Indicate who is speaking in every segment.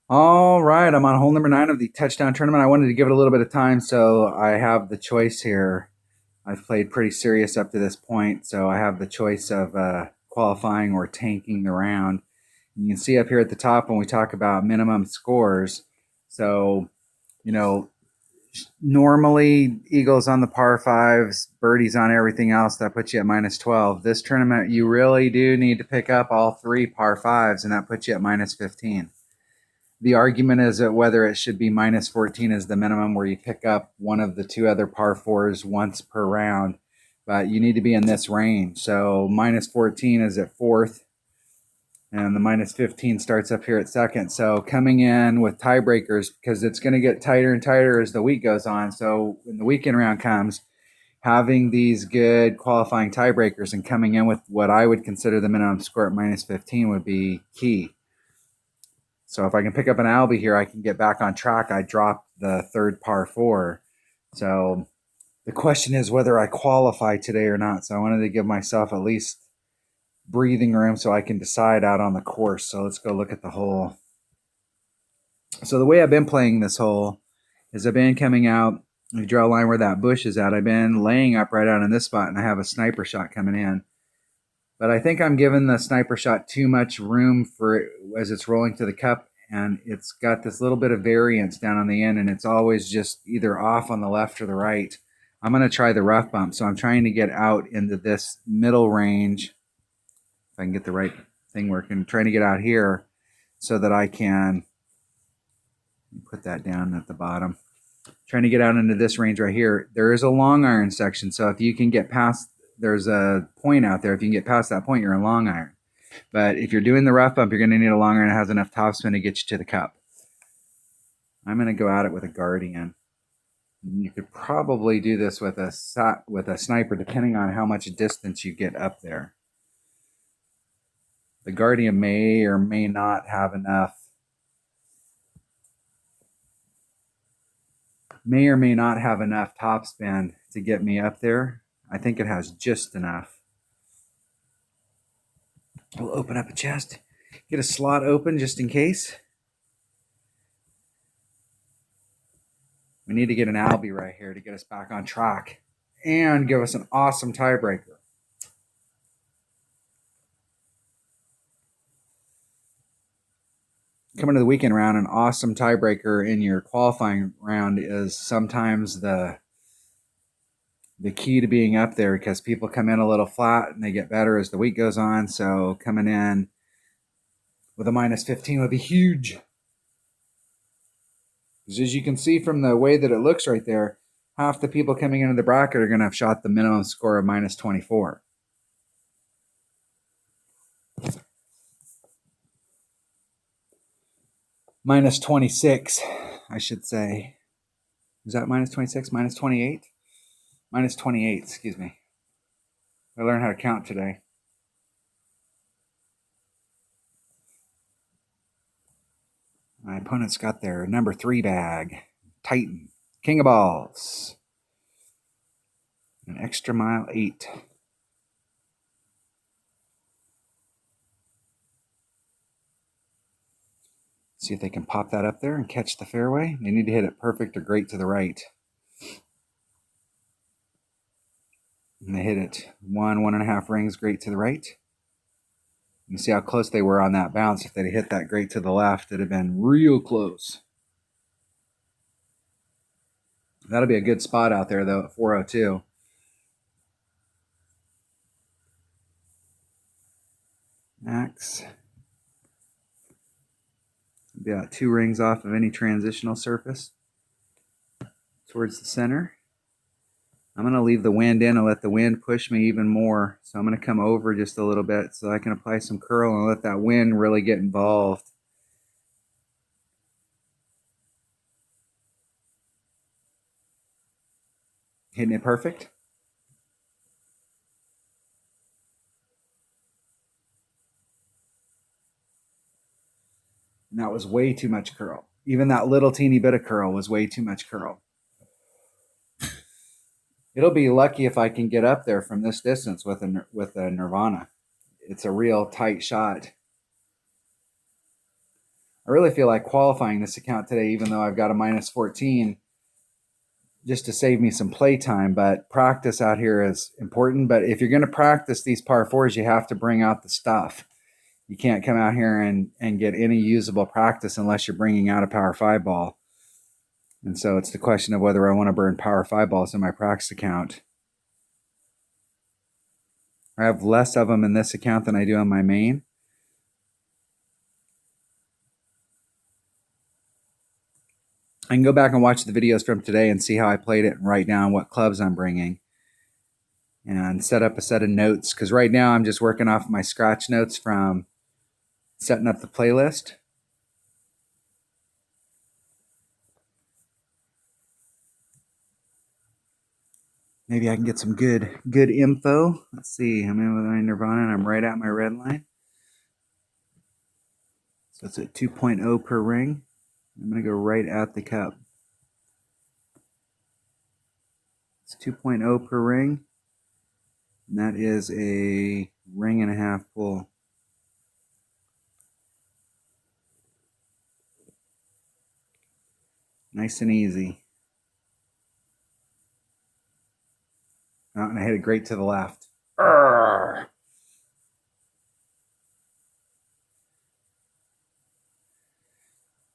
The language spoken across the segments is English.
Speaker 1: All right, I'm on hole number 9 of the touchdown tournament. I wanted to give it a little bit of time, so I have the choice here. I've played pretty serious up to this point, so I have the choice of qualifying or tanking the round. You can see up here at the top when we talk about minimum scores. So, you know, normally Eagles on the par fives, birdies on everything else. That puts you at minus 12. This tournament, you really do need to pick up all 3 par fives, and that puts you at minus 15. The argument is that whether it should be minus 14 as the minimum, where you pick up one of the 2 other par fours once per round, but you need to be in this range. So minus 14 is at fourth, and the minus 15 starts up here at second. So coming in with tiebreakers, because it's going to get tighter and tighter as the week goes on. So when the weekend round comes, having these good qualifying tiebreakers and coming in with what I would consider the minimum score at minus 15 would be key. So if I can pick up an Albie here, I can get back on track. I dropped the third par four. So the question is whether I qualify today or not. So I wanted to give myself at least breathing room so I can decide out on the course. So let's go look at the hole. So the way I've been playing this hole is I've been coming out, you draw a line where that bush is at. I've been laying up right out in this spot, and I have a sniper shot coming in. But I think I'm giving the sniper shot too much room for it as it's rolling to the cup, and it's got this little bit of variance down on the end, and it's always just either off on the left or the right. I'm going to try the rough bump, so I'm trying to get out into this middle range. If I can get the right thing working, trying to get out here so that I can put that down at the bottom. Trying to get out into this range right here. There is a long iron section, so if you can get past, there's a point out there. If you can get past that point, you're in long iron. But if you're doing the rough bump, you're going to need a long iron that has enough topspin to get you to the cup. I'm going to go at it with a Guardian. You could probably do this with a sniper, depending on how much distance you get up there. The Guardian may or may not have enough. May or may not have enough topspin to get me up there. I think it has just enough. We'll open up a chest, get a slot open just in case. We need to get an Albie right here to get us back on track and give us an awesome tiebreaker. Coming to the weekend round, an awesome tiebreaker in your qualifying round is sometimes the key to being up there, because people come in a little flat and they get better as the week goes on. So coming in with a minus 15 would be huge. Because as you can see from the way that it looks right there, half the people coming into the bracket are going to have shot the minimum score of minus 24. Minus 26, I should say. Is that minus 26? Minus 28? Minus 28, excuse me. I learned how to count today. My opponent's got their number 3 bag. Titan. King of balls. An extra mile 8. See if they can pop that up there and catch the fairway. They need to hit it perfect or great to the right. And they hit it 1.5 rings great to the right. You see how close they were on that bounce. If they'd hit that great to the left, it'd have been real close. That'll be a good spot out there, though, at 402. Max. Be about 2 rings off of any transitional surface towards the center. I'm going to leave the wind in and let the wind push me even more. So I'm going to come over just a little bit so I can apply some curl and let that wind really get involved. Hitting it perfect. And that was way too much curl. Even that little teeny bit of curl was way too much curl. It'll be lucky if I can get up there from this distance with a Nirvana. It's a real tight shot. I really feel like qualifying this account today, even though I've got a minus 14, just to save me some play time. But practice out here is important. But if you're going to practice these par fours, you have to bring out the stuff. You can't come out here and get any usable practice unless you're bringing out a power 5 ball. And so it's the question of whether I want to burn power 5 balls in my practice account. I have less of them in this account than I do on my main. I can go back and watch the videos from today and see how I played it and write down what clubs I'm bringing and set up a set of notes, because right now I'm just working off my scratch notes from setting up the playlist. Maybe I can get some good info. Let's see. I'm in with my Nirvana and I'm right at my red line. So it's at 2.0 per ring. I'm going to go right at the cup. It's 2.0 per ring. And that is a ring and a half pull. Nice and easy. Oh, and I hit it great to the left. Urgh.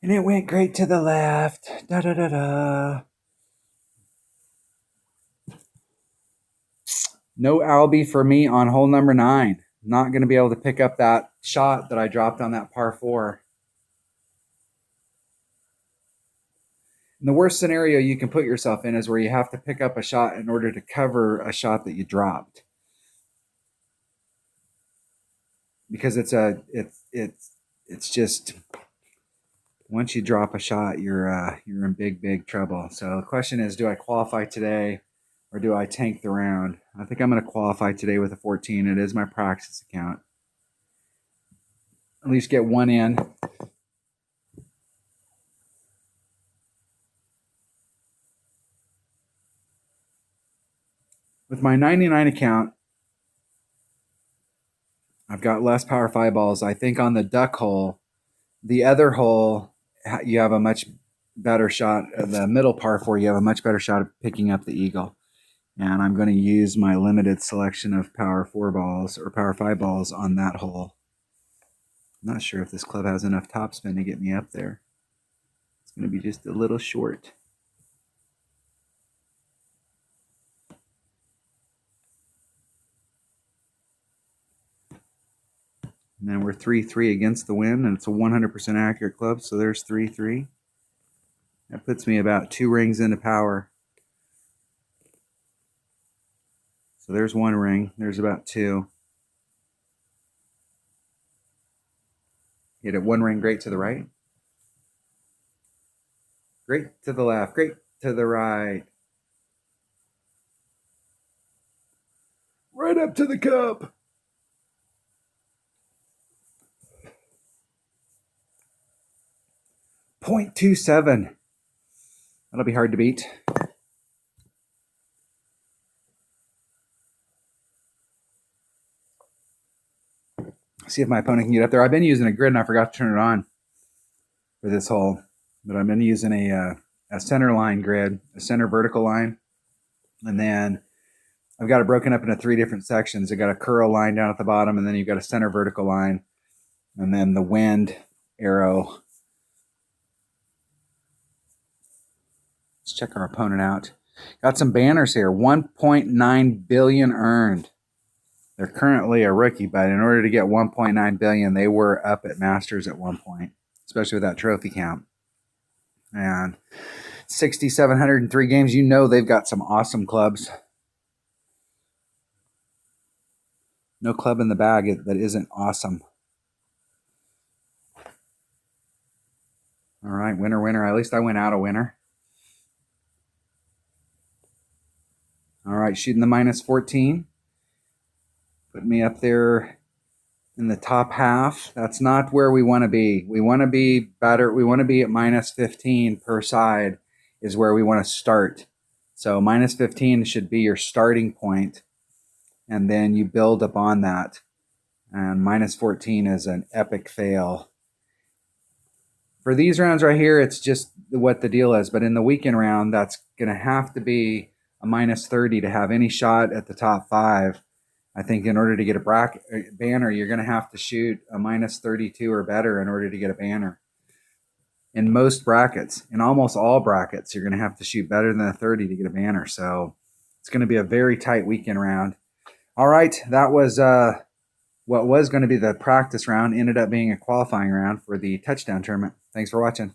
Speaker 1: And it went great to the left. Da da da da. No Albie for me on hole number 9. Not going to be able to pick up that shot that I dropped on that par 4. And the worst scenario you can put yourself in is where you have to pick up a shot in order to cover a shot that you dropped. Because it's just, once you drop a shot, you're in big trouble. So the question is, do I qualify today or do I tank the round? I think I'm going to qualify today with a 14. It is my practice account. At least get one in. With my 99 account, I've got less power 5 balls. I think on the duck hole, the other hole, you have a much better shot. The middle par 4, you have a much better shot of picking up the eagle. And I'm going to use my limited selection of power 4 balls or power 5 balls on that hole. I'm not sure if this club has enough topspin to get me up there. It's going to be just a little short. And then we're 3-3 against the wind, and it's a 100% accurate club, so there's 3-3. That puts me about 2 rings into power. So there's 1 ring. There's about 2. Hit it 1 ring great to the right. Great to the left. Great to the right. Right up to the cup. .27. That'll be hard to beat. See if my opponent can get up there. I've been using a grid and I forgot to turn it on for this hole. But I've been using a center line grid, a center vertical line. And then I've got it broken up into 3 different sections. I've got a curl line down at the bottom, and then you've got a center vertical line, and then the wind arrow. Let's check our opponent out. Got some banners here. 1.9 billion earned. They're currently a rookie, but in order to get 1.9 billion, they were up at Masters at one point, especially with that trophy count. And 6,703 games. You know they've got some awesome clubs. No club in the bag that isn't awesome. All right, winner, winner. At least I went out a winner. All right, shooting the minus 14. Put me up there in the top half. That's not where we want to be. We want to be better. We want to be at minus 15 per side is where we want to start. So minus 15 should be your starting point, and then you build upon that. And minus 14 is an epic fail. For these rounds right here, it's just what the deal is. But in the weekend round, that's going to have to be a minus 30 to have any shot at the top 5. I think in order to get a banner, you're going to have to shoot a minus 32 or better in order to get a banner. In most brackets, in almost all brackets, you're going to have to shoot better than a 30 to get a banner. So it's going to be a very tight weekend round. All right, that was what was going to be the practice round ended up being a qualifying round for the touchdown tournament. Thanks for watching.